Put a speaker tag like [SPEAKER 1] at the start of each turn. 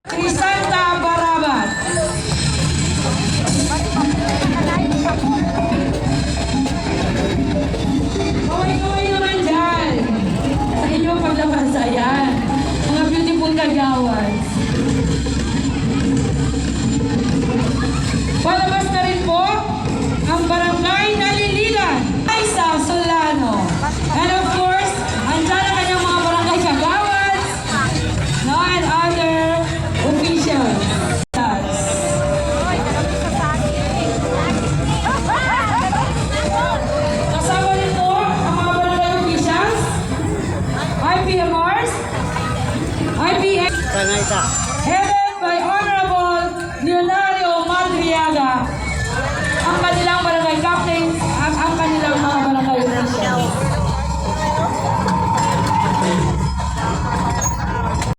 [SPEAKER 1] Crisanta Barabat. Kaway-kaway naman dyan. Sa inyong paglabas, ayan. Mga beautiful kagawan. Palabas na rin po ang Barangay Naliligan, Aisa Solano. And of course, andyan ang kanyang mga barangay kagawad and other officials. Kasama rin po ang mga barangay officials, IPMRs, IPM,
[SPEAKER 2] Sana isa.
[SPEAKER 1] Heather